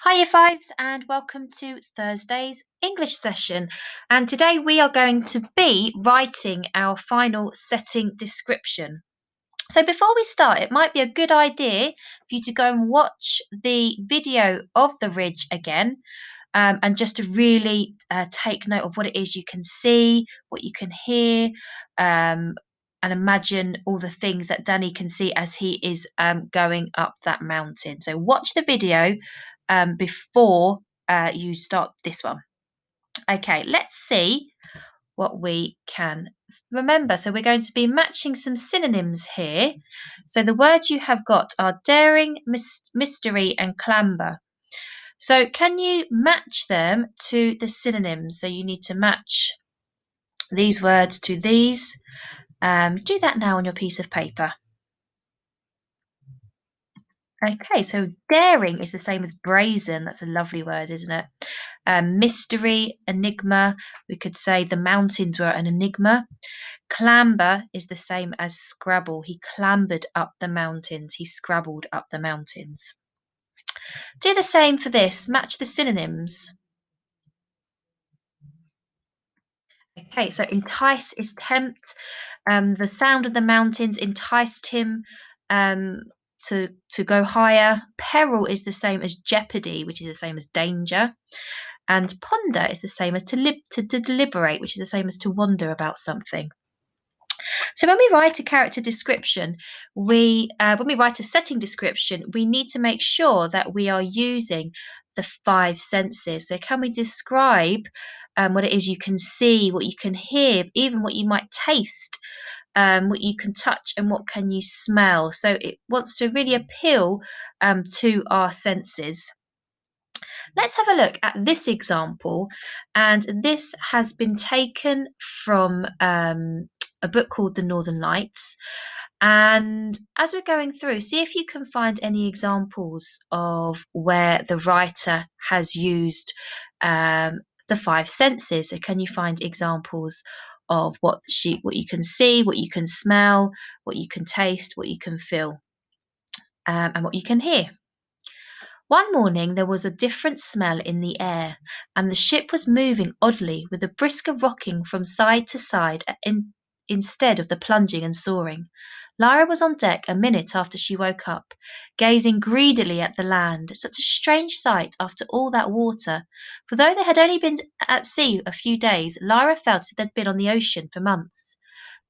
Hi, Year Fives, and welcome to Thursday's English session. And today we are going to be writing our final setting description. So, before we start, it might be a good idea for you to go and watch the video of the ridge again, and just to really take note of what it is you can see, what you can hear, and imagine all the things that Danny can see as he is going up that mountain. So, watch the video before you start this one. Okay, let's see what we can remember. So we're going to be matching some synonyms here. So the words you have got are daring, mystery, and clamber. So can you match them to the synonyms? So you need to match these words to these. Do that now on your piece of paper. Okay, so daring is the same as brazen. That's a lovely word, isn't it? Mystery, enigma. We could say the mountains were an enigma. Clamber is the same as scrabble. He clambered up the mountains. He scrabbled up the mountains. Do the same for this. Match the synonyms. Okay, so entice is tempt. The sound of the mountains enticed him um, to go higher. Peril is the same as jeopardy, which is the same as danger. And ponder is the same as to deliberate, which is the same as to wonder about something. So when we write a character description, when we write a setting description, we need to make sure that we are using the five senses. So can we describe what it is you can see, what you can hear, even what you might taste, what you can touch, and what can you smell? So it wants to really appeal to our senses. Let's have a look at this example, and this has been taken from a book called The Northern Lights. And as we're going through, see if you can find any examples of where the writer has used the five senses. So, can you find examples of what you can see, what you can smell, what you can taste, what you can feel, and what you can hear? One morning there was a different smell in the air, and the ship was moving oddly with a brisker rocking from side to side instead of the plunging and soaring. Lyra was on deck a minute after she woke up, gazing greedily at the land. Such a strange sight after all that water, for though they had only been at sea a few days, Lyra felt that they'd been on the ocean for months.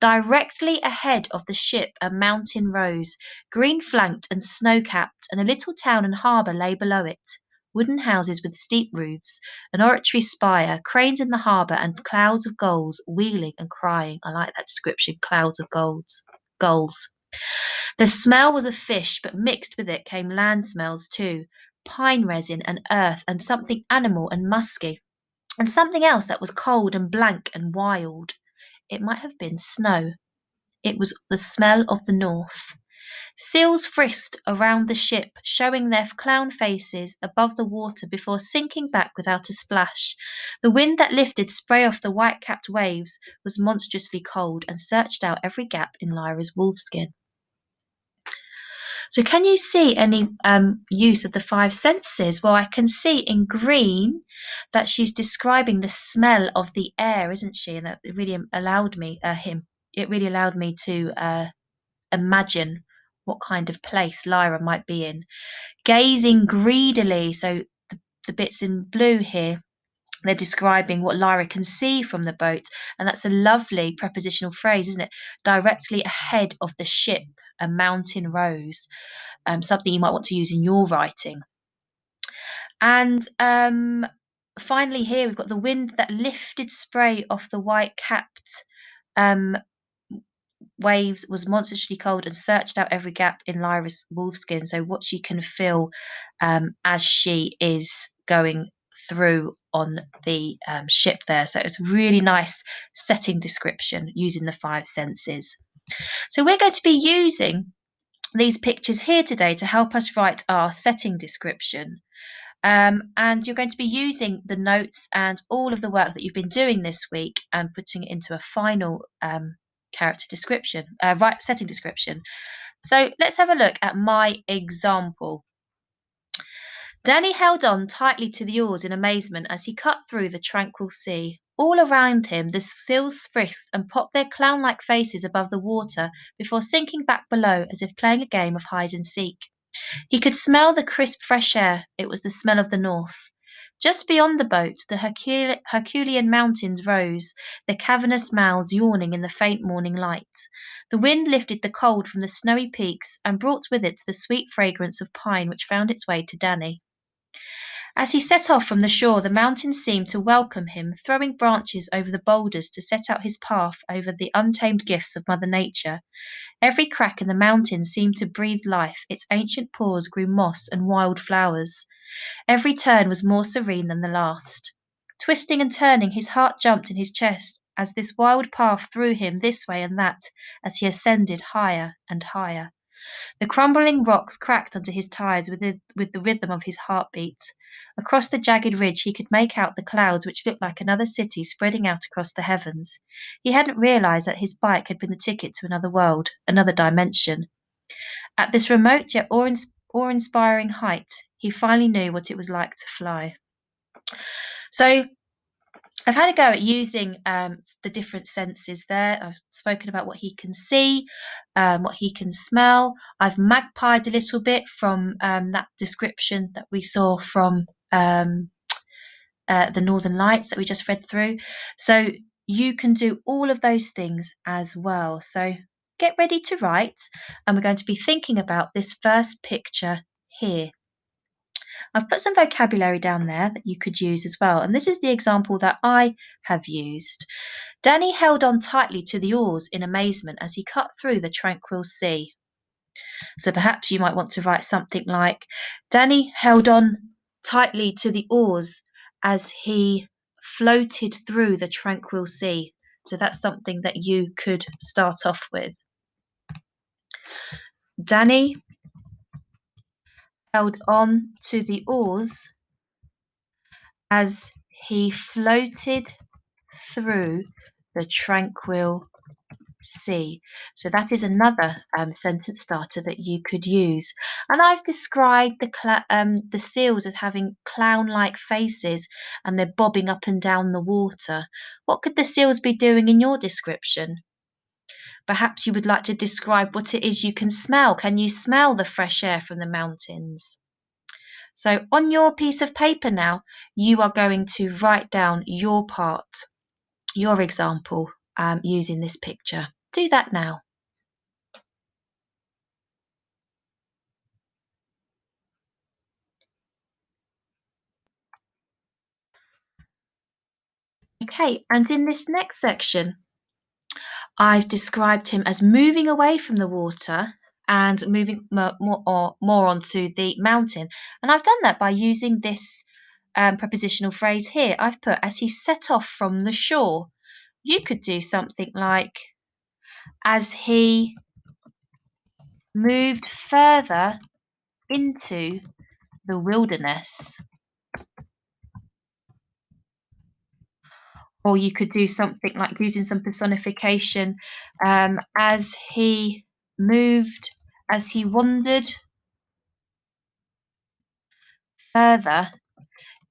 Directly ahead of the ship a mountain rose, green-flanked and snow-capped, and a little town and harbour lay below it. Wooden houses with steep roofs, an oratory spire, cranes in the harbour, and clouds of gulls wheeling and crying. I like that description, clouds of gulls. The smell was of fish, but mixed with it came land smells too, pine resin and earth and something animal and musky, and something else that was cold and blank and wild. It might have been snow. It was the smell of the north. Seals frisked around the ship, showing their clown faces above the water before sinking back without a splash. The wind that lifted spray off the white-capped waves was monstrously cold and searched out every gap in Lyra's wolfskin. So, can you see any use of the five senses? Well, I can see in green that she's describing the smell of the air, isn't she? And that really allowed me It really allowed me to imagine what kind of place Lyra might be in. Gazing greedily, so the bits in blue here, they're describing what Lyra can see from the boat, and that's a lovely prepositional phrase, isn't it? Directly ahead of the ship, a mountain rose, something you might want to use in your writing. And finally, here we've got the wind that lifted spray off the white-capped um, waves was monstrously cold and searched out every gap in Lyra's wolfskin. So what she can feel as she is going through on the ship there. So it's really nice setting description using the five senses. So we're going to be using these pictures here today to help us write our setting description. And you're going to be using the notes and all of the work that you've been doing this week and putting it into a final character description, setting description. So let's have a look at my example. Danny held on tightly to the oars in amazement as he cut through the tranquil sea. All around him, the seals frisked and popped their clown like faces above the water before sinking back below as if playing a game of hide and seek. He could smell the crisp fresh air. It was the smell of the north. Just beyond the boat, the Herculean mountains rose, their cavernous mouths yawning in the faint morning light. The wind lifted the cold from the snowy peaks and brought with it the sweet fragrance of pine which found its way to Danny. As he set off from the shore, the mountains seemed to welcome him, throwing branches over the boulders to set out his path over the untamed gifts of Mother Nature. Every crack in the mountain seemed to breathe life, its ancient pores grew moss and wild flowers. Every turn was more serene than the last. Twisting and turning, his heart jumped in his chest as this wild path threw him this way and that as he ascended higher and higher. The crumbling rocks cracked under his tires with the rhythm of his heartbeat. Across the jagged ridge he could make out the clouds which looked like another city spreading out across the heavens. He hadn't realized that his bike had been the ticket to another world, another dimension. At this remote yet awe-inspiring height, he finally knew what it was like to fly. So I've had a go at using the different senses there. I've spoken about what he can see, what he can smell. I've magpied a little bit from that description that we saw from the Northern Lights that we just read through. So you can do all of those things as well. So get ready to write, and we're going to be thinking about this first picture here. I've put some vocabulary down there that you could use as well, and this is the example that I have used. Danny held on tightly to the oars in amazement as he cut through the tranquil sea. So perhaps you might want to write something like Danny held on tightly to the oars as he floated through the tranquil sea. So that's something that you could start off with. Danny held on to the oars as he floated through the tranquil sea. So that is another sentence starter that you could use. And I've described the seals as having clown-like faces and they're bobbing up and down the water. What could the seals be doing in your description? Perhaps you would like to describe what it is you can smell. Can you smell the fresh air from the mountains? So on your piece of paper now, you are going to write down your part, your example, using this picture. Do that now. Okay, and in this next section, I've described him as moving away from the water and moving more onto the mountain. And I've done that by using this prepositional phrase here. I've put as he set off from the shore. You could do something like as he moved further into the wilderness. Or you could do something like using some personification as he moved, as he wandered further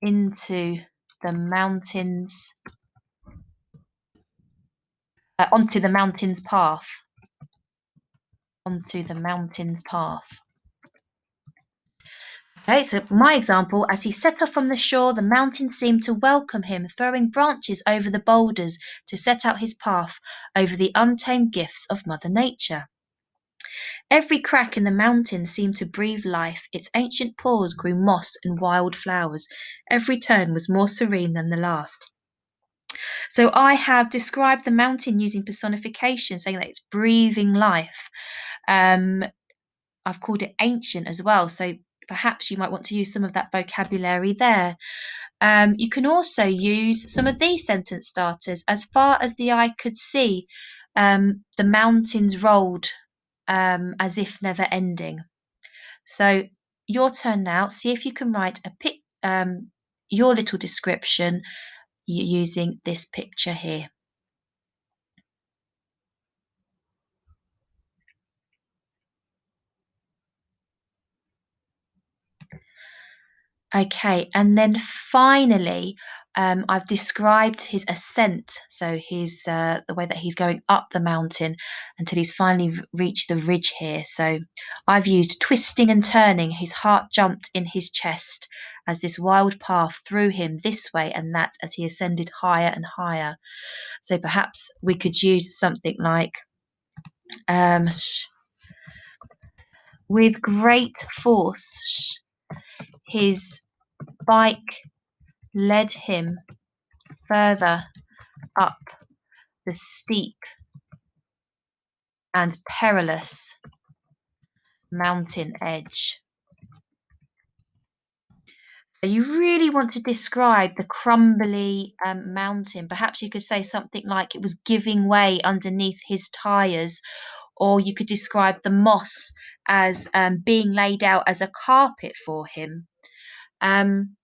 into the mountains, onto the mountain's path, onto the mountain's path. Okay, so my example, as he set off from the shore, the mountain seemed to welcome him, throwing branches over the boulders to set out his path over the untamed gifts of Mother Nature. Every crack in the mountain seemed to breathe life. Its ancient pores grew moss and wild flowers. Every turn was more serene than the last. So I have described the mountain using personification, saying that it's breathing life. I've called it ancient as well. So perhaps you might want to use some of that vocabulary there. You can also use some of these sentence starters. As far as the eye could see, the mountains rolled as if never ending. So your turn now. See if you can write your little description using this picture here. Okay, and then finally, I've described his ascent, so his the way that he's going up the mountain until he's finally reached the ridge here. So I've used twisting and turning. His heart jumped in his chest as this wild path threw him this way and that as he ascended higher and higher. So perhaps we could use something like, um, with great force, his bike led him further up the steep and perilous mountain edge. So you really want to describe the crumbly mountain. Perhaps you could say something like it was giving way underneath his tires, or you could describe the moss as being laid out as a carpet for him. Um,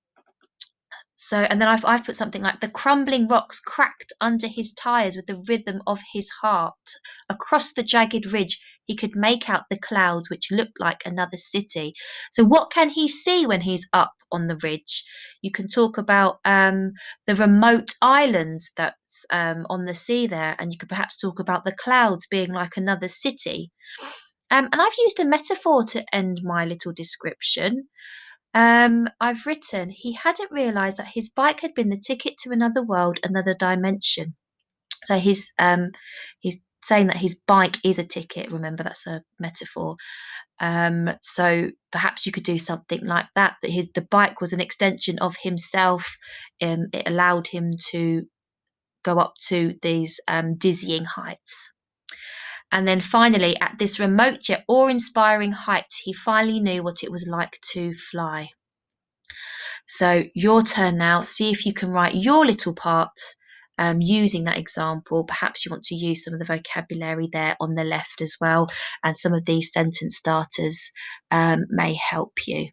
So, and then I've put something like the crumbling rocks cracked under his tires with the rhythm of his heart. Across the jagged ridge, he could make out the clouds, which looked like another city. So, what can he see when he's up on the ridge? You can talk about the remote islands that's on the sea there, and you could perhaps talk about the clouds being like another city. And I've used a metaphor to end my little description. I've written, he hadn't realised that his bike had been the ticket to another world, another dimension. So he's saying that his bike is a ticket. Remember, that's a metaphor. So perhaps you could do something like that. That the bike was an extension of himself. It allowed him to go up to these dizzying heights. And then finally, at this remote yet awe-inspiring height, he finally knew what it was like to fly. So your turn now. See if you can write your little parts using that example. Perhaps you want to use some of the vocabulary there on the left as well, and some of these sentence starters may help you.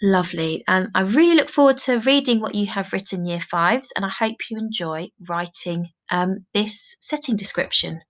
Lovely. And I really look forward to reading what you have written, Year Fives, and I hope you enjoy writing this setting description.